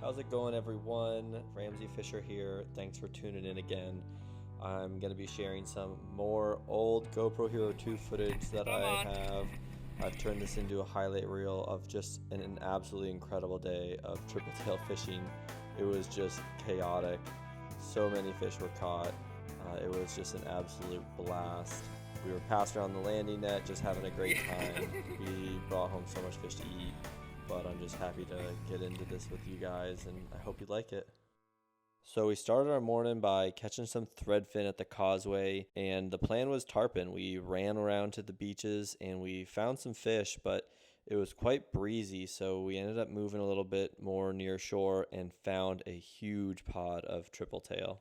How's it going, everyone? Ramsey Fisher here. Thanks for tuning in again. I'm going to be sharing some more old GoPro Hero 2 footage that I have. I've turned this into a highlight reel of just an absolutely incredible day of tripletail fishing. It was just chaotic. So many fish were caught. It was just an absolute blast. We were passing around the landing net, just having a great time. We brought home so much fish to eat, but I'm just happy to get into this with you guys, and I hope you like it. So we started our morning by catching some threadfin at the causeway, and the plan was tarpon. We ran around to the beaches and we found some fish, but it was quite breezy, so we ended up moving a little bit more near shore and found a huge pod of tripletail.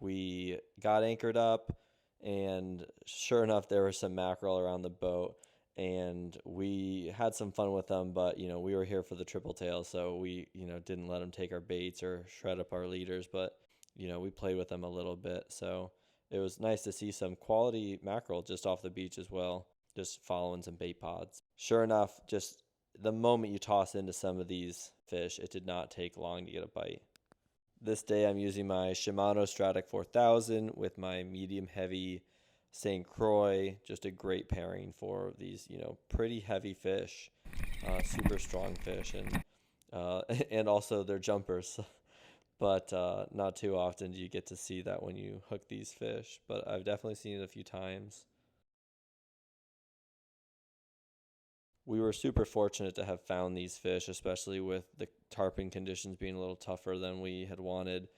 We got anchored up, and sure enough, there was some mackerel around the boat, and we had some fun with them, but we were here for the tripletail, so we didn't let them take our baits or shred up our leaders, but we played with them a little bit. So it was nice to see some quality mackerel just off the beach as well, just following some bait pods. Sure enough, just the moment you toss into some of these fish, it did not take long to get a bite. This day I'm using my Shimano Stratic 4000 with my medium heavy St. Croix. Just a great pairing for these, pretty heavy fish, super strong fish, and also they're jumpers. But not too often do you get to see that when you hook these fish, but I've definitely seen it a few times. We were super fortunate to have found these fish, especially with the tarpon conditions being a little tougher than we had wanted.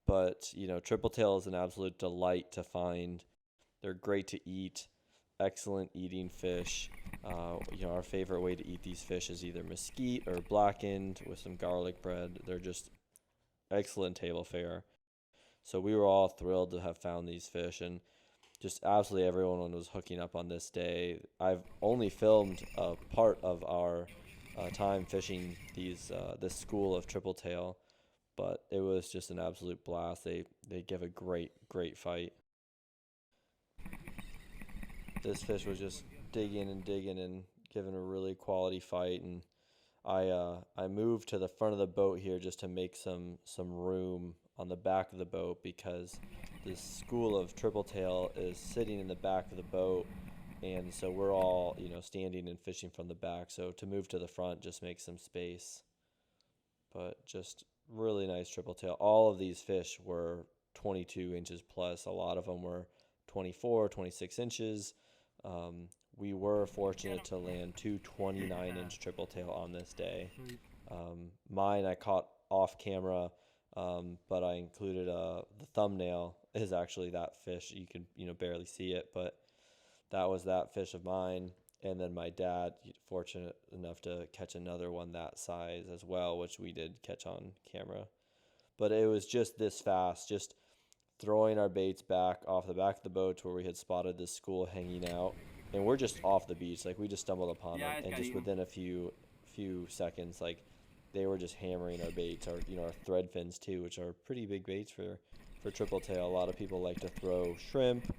But, tripletail is an absolute delight to find. They're great to eat, excellent eating fish. Our favorite way to eat these fish is either mesquite or blackened with some garlic bread. They're just excellent table fare. So we were all thrilled to have found these fish, and just absolutely everyone was hooking up on this day. I've only filmed a part of our time fishing this school of tripletail, but it was just an absolute blast. They give a great fight. This fish was just digging and giving a really quality fight, and I moved to the front of the boat here just to make some room on the back of the boat, because this school of tripletail is sitting in the back of the boat, and so we're all standing and fishing from the back, so to move to the front just makes some space. But just really nice tripletail. All of these fish were 22 inches plus. A lot of them were 24, 26 inches. We were fortunate to land two 29-inch tripletail on this day. Mine I caught off camera, but I included the thumbnail is actually that fish. You can barely see it, but that was that fish of mine. And then my dad, fortunate enough to catch another one that size as well, which we did catch on camera. But it was just this fast, just throwing our baits back off the back of the boat to where we had spotted this school hanging out. And we're just off the beach, like we just stumbled upon them, and just within a few seconds, like they were just hammering our baits, our thread fins too, which are pretty big baits for tripletail. A lot of people like to throw shrimp,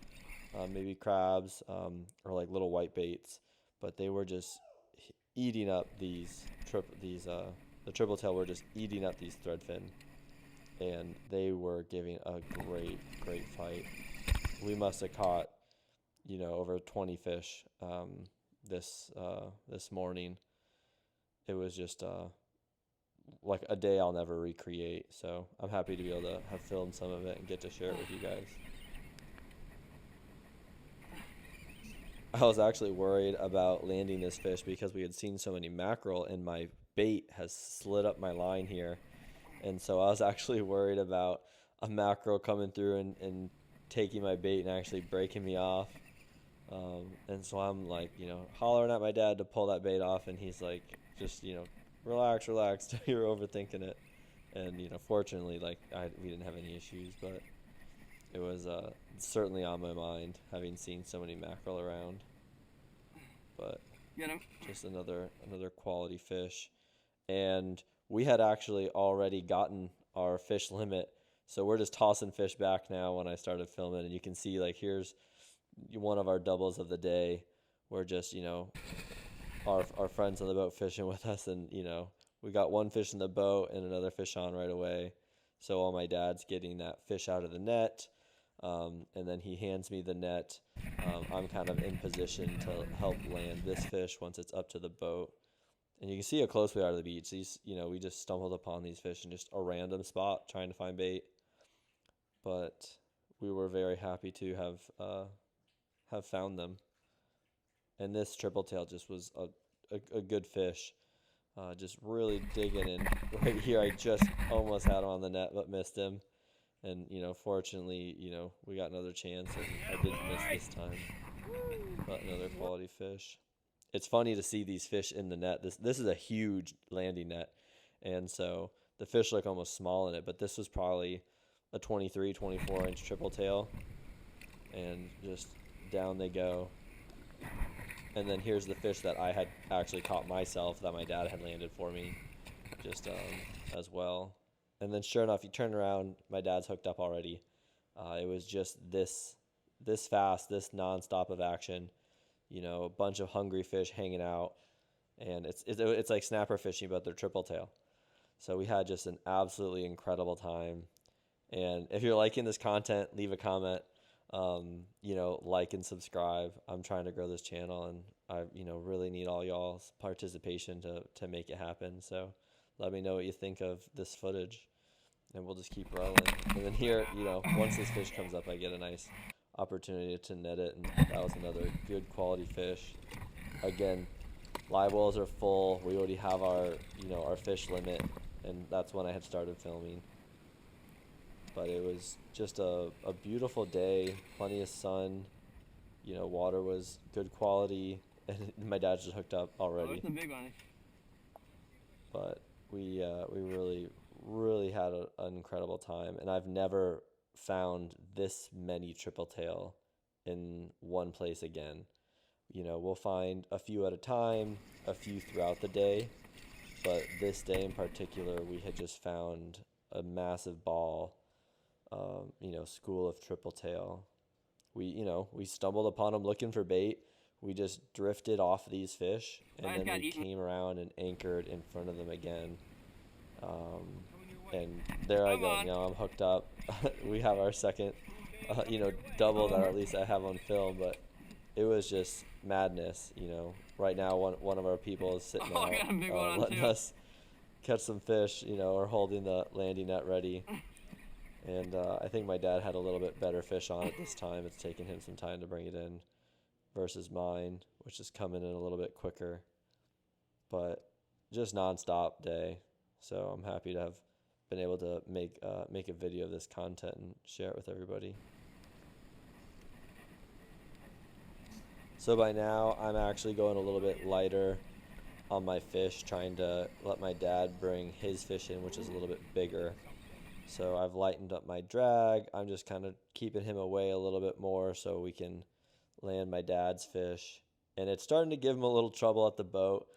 maybe crabs, or like little white baits, but they were just eating up the tripletail were just eating up these threadfin, and they were giving a great fight. We must have caught over 20 fish this morning. It was just like a day I'll never recreate, so I'm happy to be able to have filmed some of it and get to share it with you guys. I was actually worried about landing this fish because we had seen so many mackerel, and my bait has slid up my line here, and so I was actually worried about a mackerel coming through and taking my bait and actually breaking me off. And so I'm like, hollering at my dad to pull that bait off, and he's like, just, relax, you're overthinking it. And, fortunately, we didn't have any issues, but it was certainly on my mind, having seen so many mackerel around. But just another quality fish. And we had actually already gotten our fish limit, so we're just tossing fish back now when I started filming, and you can see, here's one of our doubles of the day. We're just our friends on the boat fishing with us, and we got one fish in the boat and another fish on right away. So while my dad's getting that fish out of the net, and then he hands me the net, I'm kind of in position to help land this fish once it's up to the boat. And you can see how close we are to the beach. These, we just stumbled upon these fish in just a random spot trying to find bait. But we were very happy to have found them. And this tripletail just was a good fish. Just really digging in. Right here, I just almost had him on the net, but missed him. And, fortunately, we got another chance, and I didn't miss this time. But another quality fish. It's funny to see these fish in the net. This is a huge landing net, and so the fish look almost small in it, but this was probably a 23, 24-inch tripletail, and just down they go. And then here's the fish that I had actually caught myself that my dad had landed for me, just as well. And then sure enough, you turn around, my dad's hooked up already. It was just this fast, this nonstop of action. A bunch of hungry fish hanging out, and it's like snapper fishing, but they're tripletail. So we had just an absolutely incredible time. And if you're liking this content, leave a comment. Like and subscribe. I'm trying to grow this channel, and I really need all y'all's participation to make it happen. So let me know what you think of this footage, and we'll just keep rolling. And then here, once this fish comes up, I get a nice opportunity to net it, and that was another good quality fish. Again, live wells are full. We already have our fish limit, and that's when I had started filming. But it was just a beautiful day, plenty of sun, water was good quality, and my dad just hooked up already. But we really had an incredible time, and I've never found this many tripletail in one place again. We'll find a few at a time, a few throughout the day, but this day in particular, we had just found a massive ball, school of tripletail. We stumbled upon them looking for bait. We just drifted off these fish, and then we came around and anchored in front of them again. And there I go, I'm hooked up. We have our second, double that at least I have on film, but it was just madness, Right now, one of our people is sitting out, letting us catch some fish, or holding the landing net ready. And I think my dad had a little bit better fish on it this time. It's taken him some time to bring it in versus mine, which is coming in a little bit quicker. But just nonstop day. So I'm happy to have been able to make a video of this content and share it with everybody. So by now, I'm actually going a little bit lighter on my fish, trying to let my dad bring his fish in, which is a little bit bigger. So I've lightened up my drag. I'm just kind of keeping him away a little bit more so we can land my dad's fish. And it's starting to give him a little trouble at the boat.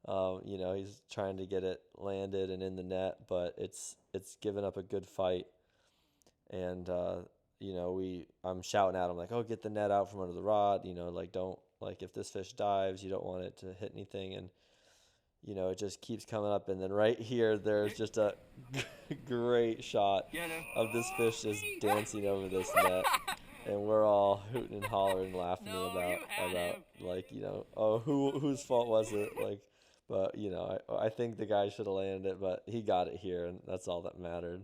He's trying to get it landed and in the net, but it's given up a good fight. And I'm shouting at him like, "Oh, get the net out from under the rod." Don't, if this fish dives, you don't want it to hit anything. And it just keeps coming up, and then right here, there's just a great shot of this fish just dancing over this net, and we're all hooting and hollering, laughing about oh, whose fault was it? But I think the guy should have landed it, but he got it here, and that's all that mattered.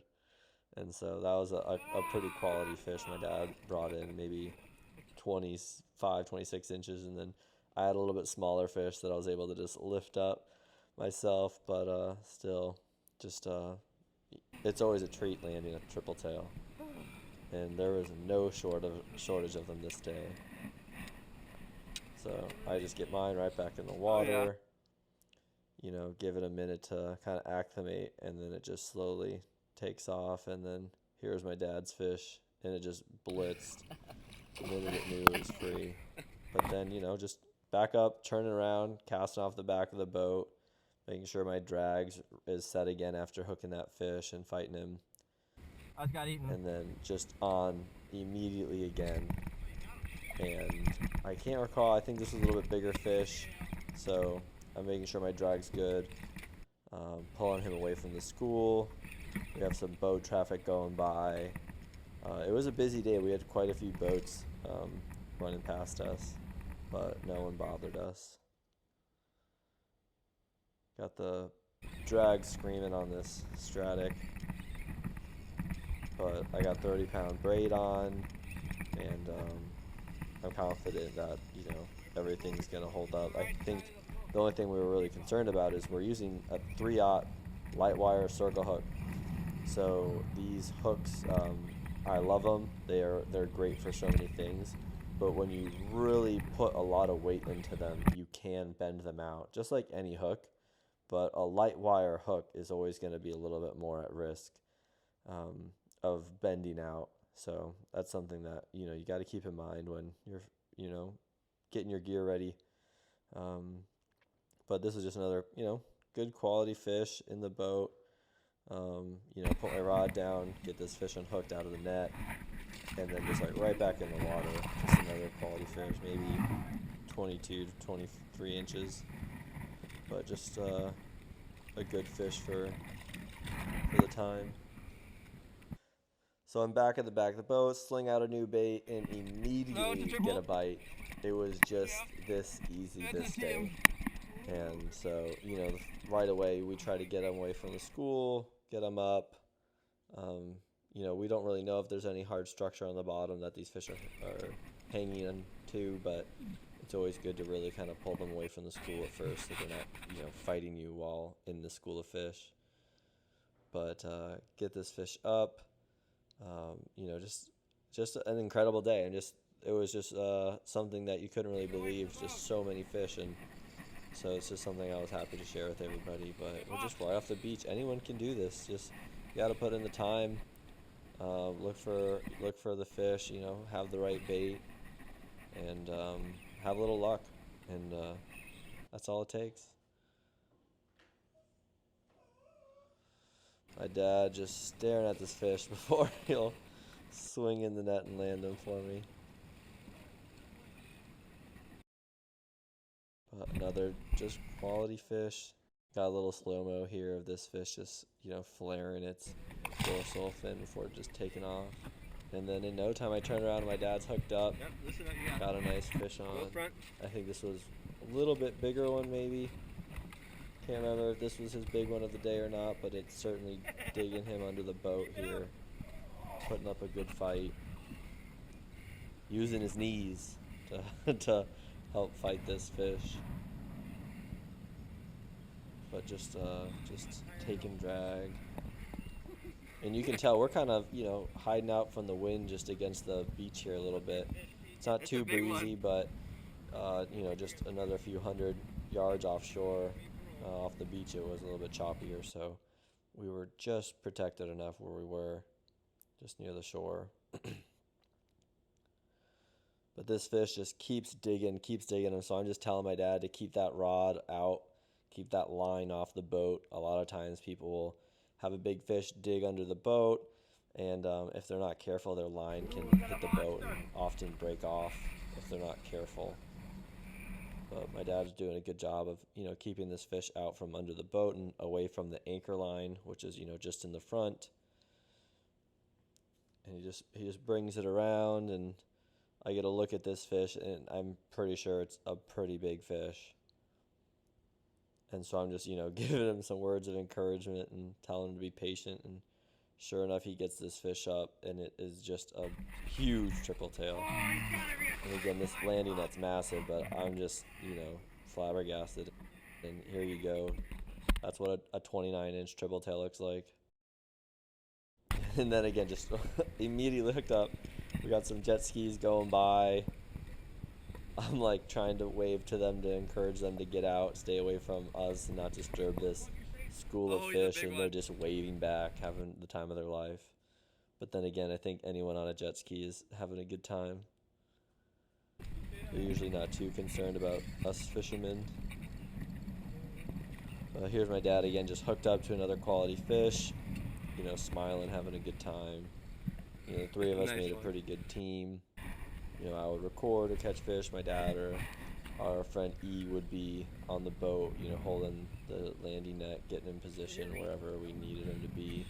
And so that was a pretty quality fish my dad brought in, maybe 25, 26 inches, and then I had a little bit smaller fish that I was able to just lift up myself, but still, just it's always a treat landing a tripletail, and there was no shortage of them this day. So I just get mine right back in the water, give it a minute to kind of acclimate, and then it just slowly takes off. And then here's my dad's fish, and it just blitzed the minute it knew it was free. But then just back up, turning around, casting off the back of the boat, making sure my drag is set again after hooking that fish and fighting him. And then just on immediately again. And I can't recall, I think this was a little bit bigger fish, so I'm making sure my drag's good. pulling him away from the school. We have some boat traffic going by. It was a busy day. We had quite a few boats running past us, but no one bothered us. Got the drag screaming on this Stratic, but I got 30-pound braid on, and I'm confident that, you know, everything's gonna hold up. I think the only thing we were really concerned about is we're using a 3/0 light wire circle hook. So these hooks, I love them. They're great for so many things, but when you really put a lot of weight into them, you can bend them out, just like any hook. But a light wire hook is always going to be a little bit more at risk of bending out. So that's something that, you know, you got to keep in mind when you're, you know, getting your gear ready. But this is just another, you know, good quality fish in the boat. You know, put my rod down, get this fish unhooked out of the net, and then just like right back in the water. Just another quality fish, maybe 22 to 23 inches. But just a good fish for the time. So I'm back at the back of the boat, sling out a new bait, and immediately get a bite. It was just this easy this day. And so, you know, right away we try to get them away from the school, get them up. You know, we don't really know if there's any hard structure on the bottom that these fish are hanging into, but it's always good to really kind of pull them away from the school at first so they're not, you know, fighting you while in the school of fish. But get this fish up. You know, just an incredible day, and it was just something that you couldn't really believe. Just so many fish, and so it's just something I was happy to share with everybody. But we're just right off the beach. Anyone can do this. Just you got to put in the time. Look for the fish. You know, have the right bait, and have a little luck, and that's all it takes. My dad just staring at this fish before he'll swing in the net and land him for me. But another just quality fish. Got a little slow-mo here of this fish just, you know, flaring its dorsal fin before just taking off. And then in no time I turned around and my dad's hooked up. Got a nice fish on. I think this was a little bit bigger one maybe. Can't remember if this was his big one of the day or not, but it's certainly digging him under the boat here. Putting up a good fight. Using his knees to help fight this fish. But just taking drag. And you can tell we're kind of, you know, hiding out from the wind just against the beach here a little bit. It's not too breezy, but, you know, just another few hundred yards offshore. Off the beach it was a little bit choppier, so we were just protected enough where we were, just near the shore. But this fish just keeps digging, and so I'm just telling my dad to keep that rod out, keep that line off the boat. A lot of times people will have a big fish dig under the boat, and if they're not careful, their line can hit the boat and often break off if they're not careful. But my dad's doing a good job of, you know, keeping this fish out from under the boat and away from the anchor line, which is, you know, just in the front. And he just brings it around, and I get a look at this fish, and I'm pretty sure it's a pretty big fish. And so I'm just, you know, giving him some words of encouragement and telling him to be patient. And sure enough, he gets this fish up, and it is just a huge tripletail. And again, this landing net's massive, but I'm just, you know, flabbergasted. And here you go. That's what a 29-inch tripletail looks like. And then again, just immediately hooked up. We got some jet skis going by. I'm like trying to wave to them to encourage them to get out, stay away from us, and not disturb this school of fish. And they're just waving back, having the time of their life. But then again, I think anyone on a jet ski is having a good time. They're usually not too concerned about us fishermen. Here's my dad again, just hooked up to another quality fish. You know, smiling, having a good time. You know, the three of us made a pretty good team. You know, I would record or catch fish. My dad or our friend E would be on the boat, you know, holding the landing net, getting in position wherever we needed him to be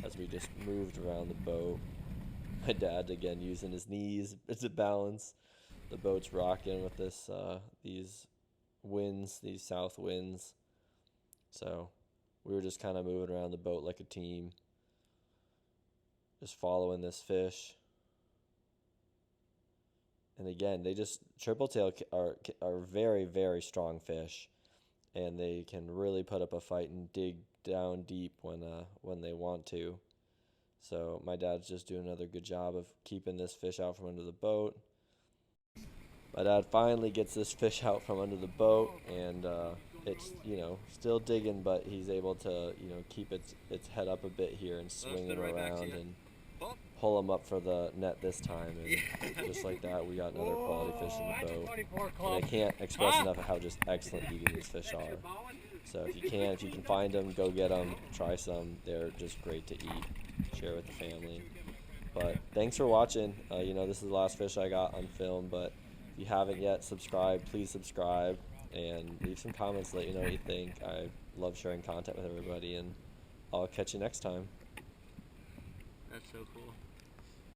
as we just moved around the boat. My dad, again, using his knees to balance. The boat's rocking with these winds, these south winds. So we were just kind of moving around the boat like a team, just following this fish. And again, tripletail are very, very strong fish, and they can really put up a fight and dig down deep when they want to. So my dad's just doing another good job of keeping this fish out from under the boat. My dad finally gets this fish out from under the boat, and it's, you know, still digging, but he's able to, you know, keep its head up a bit here and swing him around and pull him up for the net this time. And just like that, we got another quality fish in the boat. And I can't express enough how just excellent eating these fish are. So if you can find them, go get them, try some. They're just great to eat, share with the family. But thanks for watching. You know, this is the last fish I got on film, but if you haven't yet subscribed, please subscribe and leave some comments, let you know what you think. I love sharing content with everybody, and I'll catch you next time. That's so cool.